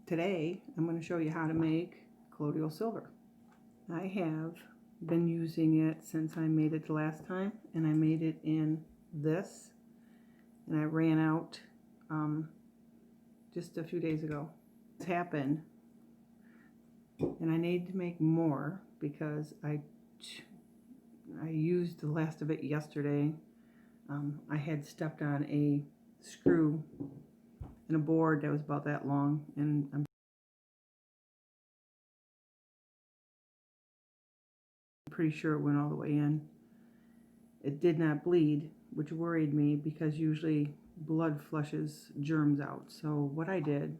Today I'm going to show you how to make colloidal silver. I have been using it since I made it the last time, and I made it in this, and I ran out just a few days ago. This happened, and I need to make more because I used the last of it yesterday. I had stepped on a screw in a board that was about that long, and I'm pretty sure it went all the way in. It did not bleed, which worried me because usually blood flushes germs out. So what I did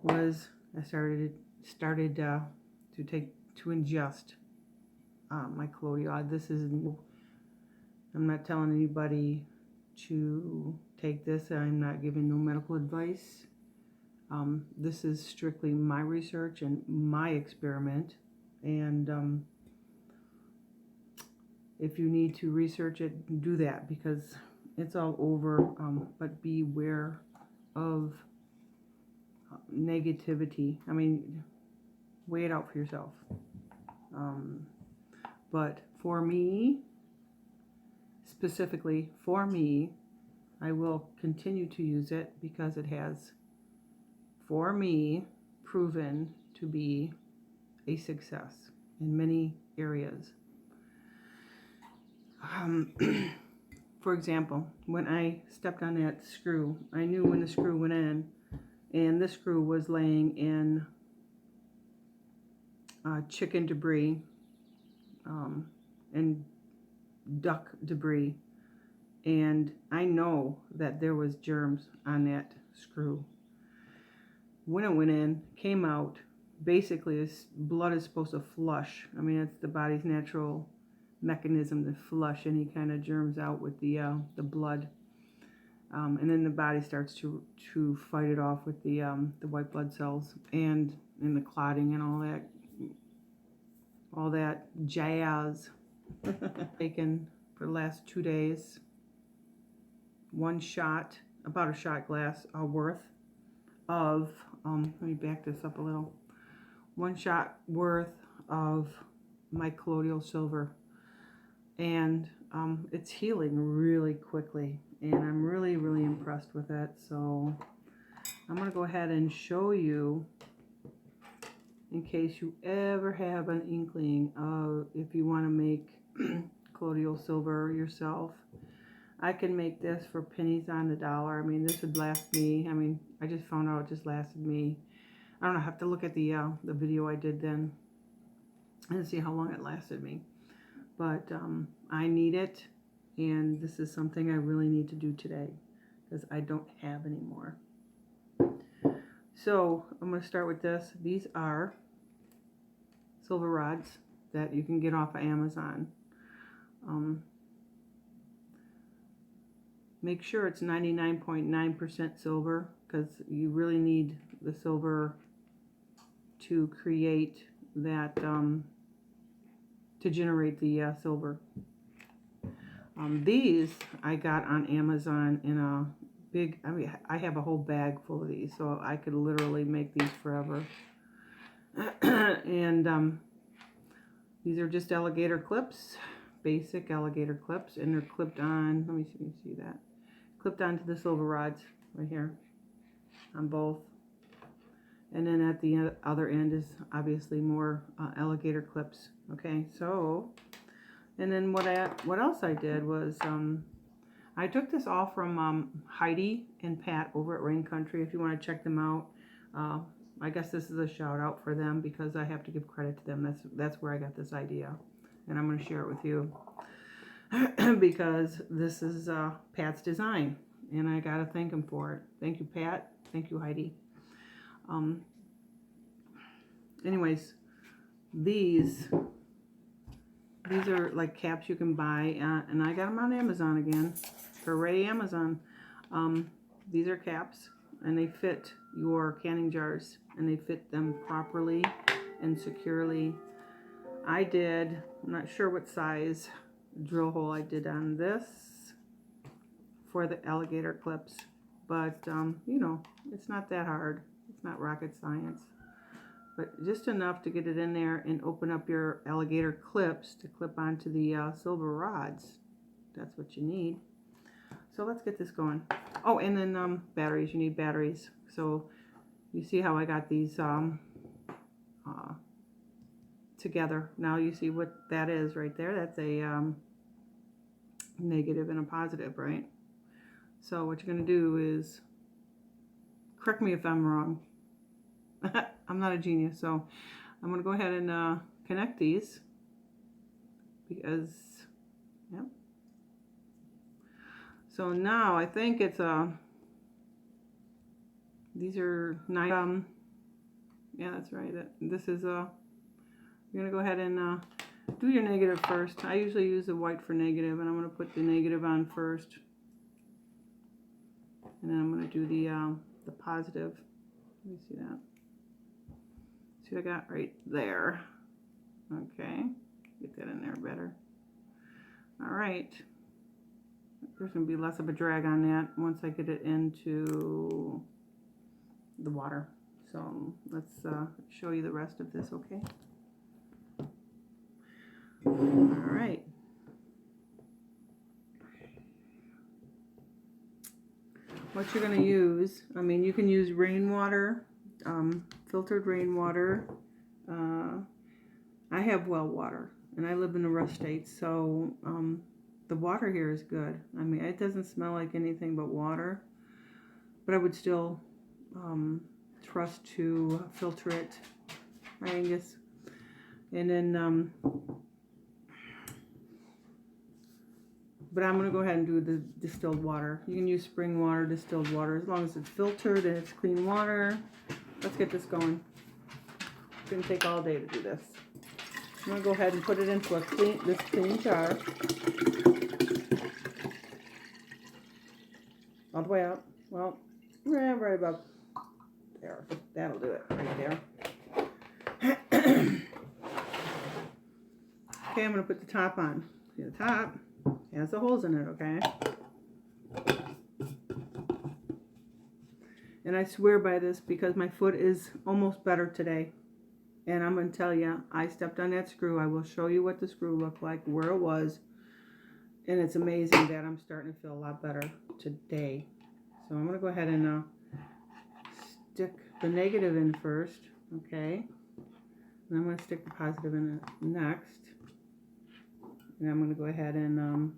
was I started to ingest my Collodial. This is, I'm not telling anybody to take this. I'm not giving no medical advice. This is strictly my research and my experiment, and if you need to research it, do that because it's all over, but beware of negativity. I mean, weigh it out for yourself. But for me, specifically for me, I will continue to use it because it has, for me, proven to be a success in many areas. For example, when I stepped on that screw, I knew when the screw went in, and this screw was laying in chicken debris and duck debris, and I know that there was germs on that screw. When it went in, came out, basically this blood is supposed to flush. I mean, it's the body's natural mechanism to flush any kind of germs out with the blood, and then the body starts to fight it off with the white blood cells and the clotting and all that jazz. Taken for the last 2 days, one shot, about a shot glass worth of let me back this up a little. One shot worth of my colloidal silver, and it's healing really quickly, and I'm really impressed with it. So I'm going to go ahead and show you, in case you ever have an inkling of if you want to make colloidal silver yourself. I can make this for pennies on the dollar. I mean, this would last me. I mean, I just found out it just lasted me. I don't know, I have to look at the video I did then and see how long it lasted me. But I need it, and this is something I really need to do today because I don't have any more. So I'm going to start with this. These are silver rods that you can get off of Amazon. Make sure it's 99.9% silver because you really need the silver to create that, to generate the silver. These I got on Amazon in a big, I mean, I have a whole bag full of these, so I could literally make these forever. And these are just alligator clips, basic alligator clips, and they're clipped on, let me see if you can see that, clipped onto the silver rods right here on both. And then at the other end is obviously more alligator clips. Okay, so, and then what else I did was I took this all from Heidi and Pat over at Rain Country. If you want to check them out, I guess this is a shout out for them because I have to give credit to them. That's where I got this idea, and I'm going to share it with you because this is Pat's design, and I got to thank him for it. Thank you, Pat. Thank you, Heidi. Anyways, these are like caps you can buy, and I got them on Amazon again. Hooray, Amazon. These are caps, and they fit your canning jars, and they fit them properly and securely. I'm not sure what size drill hole I did on this for the alligator clips, but you know, it's not that hard. It's not rocket science. But just enough to get it in there and open up your alligator clips to clip onto the silver rods. That's what you need. So let's get this going. Oh, and then batteries. You need batteries. So you see how I got these together. Now you see what that is right there. That's a negative and a positive, right? So what you're going to do is, correct me if I'm wrong. I'm not a genius, so I'm going to go ahead and connect these because, yep. So now I think it's these are 9, yeah, that's right. This is you're going to go ahead and do your negative first. I usually use the white for negative, and I'm going to put the negative on first. And then I'm going to do the positive. Let me see that. See what I got right there. Okay. Get that in there better. All right. There's going to be less of a drag on that once I get it into the water. So let's show you the rest of this, okay? All right. What you're going to use, I mean, you can use rainwater, filtered rainwater. I have well water, and I live in the Rust State, so the water here is good. I mean, it doesn't smell like anything but water, but I would still trust to filter it, right, Angus? And then, but I'm going to go ahead and do the distilled water. You can use spring water, distilled water, as long as it's filtered and it's clean water. Let's get this going. It's going to take all day to do this. I'm going to go ahead and put it into this clean jar. All the way out. Well, right about there. That'll do it right there. Okay, I'm going to put the top on. See the top has the holes in it, okay? And I swear by this because my foot is almost better today. And I'm going to tell you, I stepped on that screw. I will show you what the screw looked like, where it was. And it's amazing that I'm starting to feel a lot better today. So I'm going to go ahead and stick the negative in first, okay? And I'm going to stick the positive in next. And I'm going to go ahead and,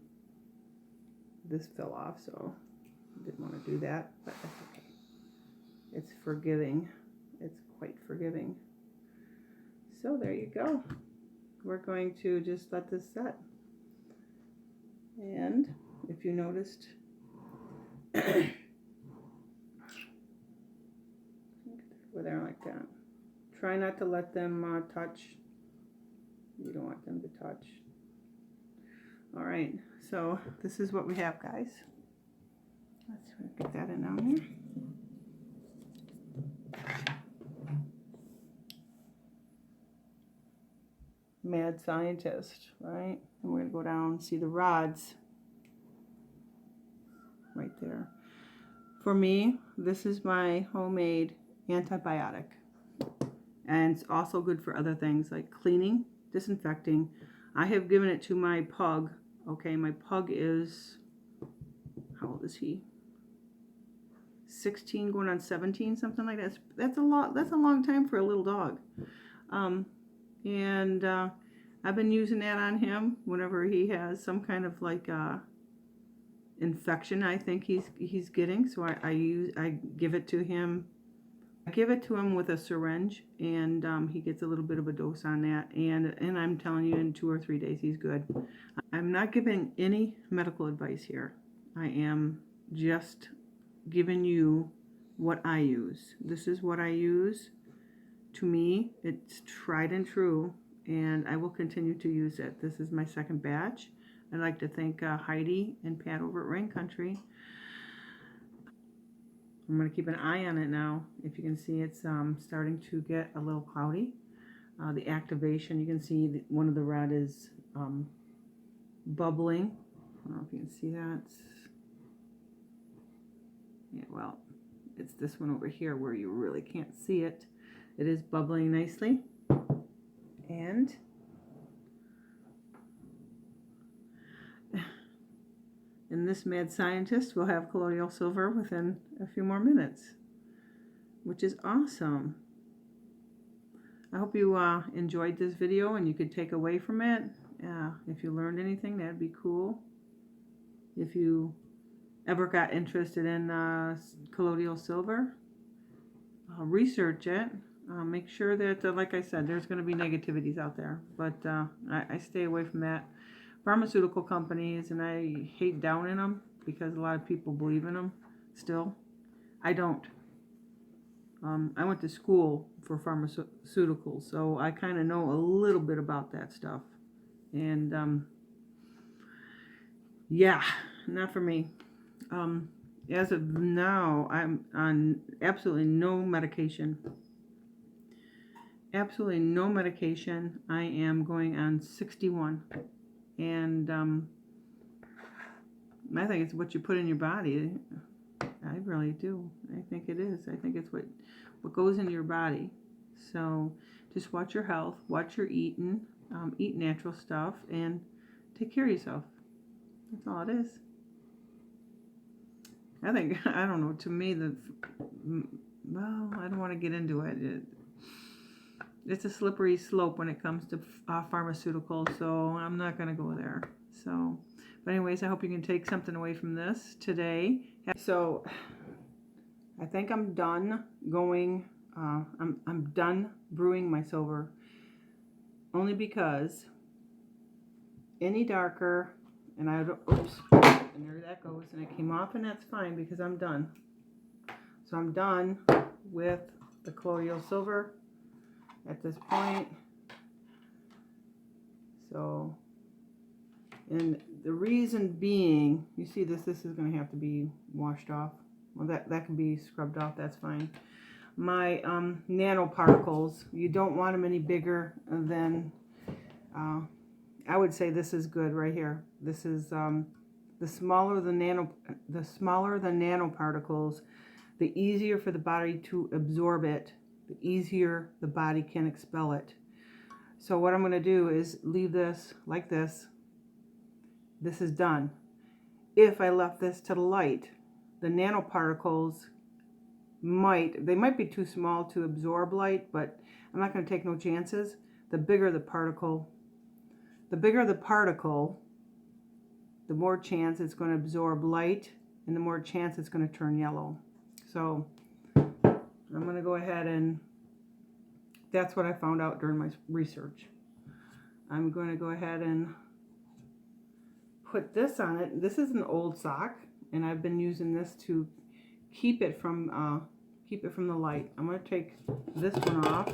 this fell off, so I didn't want to do that, but that's okay. It's forgiving. It's quite forgiving. So there you go. We're going to just let this set. And if you noticed, over there like that. Try not to let them touch. You don't want them to touch. All right, so this is what we have, guys. Let's get that in down here. Mad scientist, right? And we're going to go down and see the rods right there. For me, this is my homemade antibiotic. And it's also good for other things like cleaning, disinfecting. I have given it to my pug. Okay, my pug is, how old is he? 16 going on 17, something like that. That's a lot. That's a long time for a little dog. And I've been using that on him whenever he has some kind of like infection I think he's getting. So I give it to him. I give it to him with a syringe, and he gets a little bit of a dose on that. And I'm telling you, in 2 or 3 days, he's good. I'm not giving any medical advice here. I am just giving you what I use. This is what I use. To me, it's tried and true, and I will continue to use it. This is my second batch. I'd like to thank Heidi and Pat over at Rain Country. I'm going to keep an eye on it now. If you can see, it's starting to get a little cloudy. The activation, you can see one of the red is bubbling. I don't know if you can see that. Yeah, well, it's this one over here where you really can't see it. It is bubbling nicely. And this mad scientist will have colloidal silver within a few more minutes, which is awesome. I hope you enjoyed this video and you could take away from it. If you learned anything, that'd be cool. If you ever got interested in colloidal silver, research it. Make sure that, like I said, there's going to be negativities out there, but I stay away from that. Pharmaceutical companies, and I hate downing them because a lot of people believe in them still. I don't. I went to school for pharmaceuticals, so I kind of know a little bit about that stuff. And yeah, not for me. As of now, I'm on absolutely no medication. Absolutely no medication. I am going on 61. And I think it's what you put in your body. I really do. I think it is. I think it's what goes into your body. So just watch your health, watch your eating, eat natural stuff, and take care of yourself. That's all it is. I think, I don't know, to me, well, I don't want to get into it. It's a slippery slope when it comes to pharmaceuticals, so I'm not going to go there. So, but anyways, I hope you can take something away from this today. So, I think I'm done going, I'm done brewing my silver, only because any darker, and I don't, oops, and there that goes, and it came off, and that's fine because I'm done. So I'm done with the colloidal silver at this point. So, and the reason being, you see this is going to have to be washed off. Well, that can be scrubbed off, that's fine. My nanoparticles, you don't want them any bigger than, I would say this is good right here. This is, the smaller the nanoparticles, the easier for the body to absorb it, the easier the body can expel it. So what I'm going to do is leave this like this. This is done. If I left this to the light, the nanoparticles might be too small to absorb light, but I'm not going to take no chances. The bigger the particle, the more chance it's going to absorb light, and the more chance it's going to turn yellow. So I'm going to go ahead, and that's what I found out during my research. I'm going to go ahead and put this on it. This is an old sock, and I've been using this to keep it from the light. I'm going to take this one off.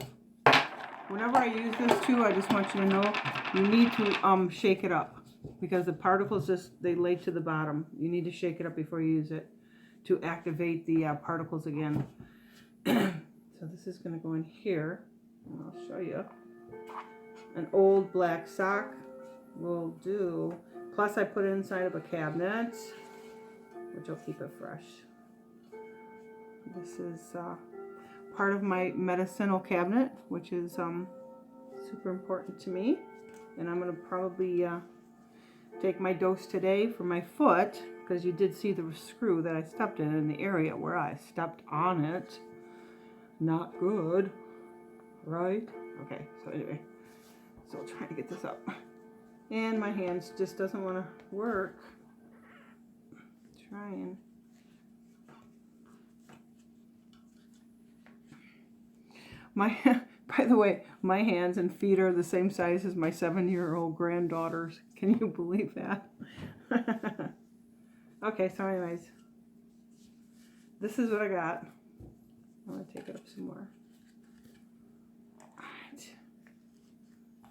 Whenever I use this too, I just want you to know you need to shake it up, because the particles they lay to the bottom. You need to shake it up before you use it to activate the particles again. So this is going to go in here, and I'll show you. An old black sock will do. Plus I put it inside of a cabinet, which will keep it fresh. This is part of my medicinal cabinet, which is super important to me. And I'm going to probably take my dose today for my foot, because you did see the screw that I stepped in the area where I stepped on it. Not good, right? Okay, so anyway, so I'll try to get this up. And my hands just doesn't want to work. Trying. By the way, my hands and feet are the same size as my 7-year-old granddaughter's. Can you believe that? Okay, so anyways, this is what I got. I'm going to take it up some more. Alright.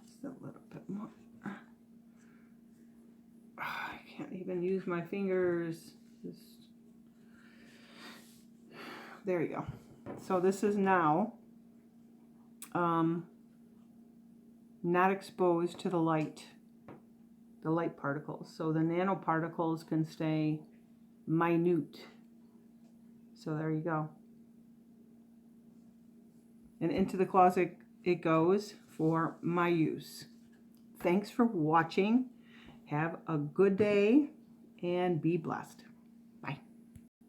Just a little bit more. I can't even use my fingers. There you go. So this is now not exposed to the light particles. So the nanoparticles can stay minute. So there you go. and into the closet it goes for my use. Thanks for watching. Have a good day and be blessed. Bye.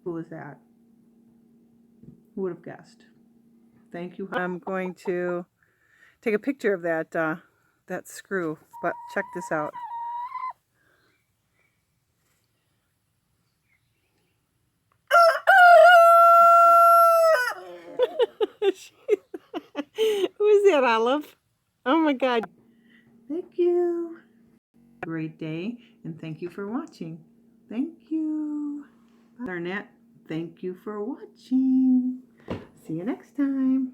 Who is that? Who would have guessed? Thank you. I'm going to take a picture of that screw, but check this out. Who is that, Olive? Oh my God. Thank you. Great day, and thank you for watching. Thank you. Arnett, thank you for watching. See you next time.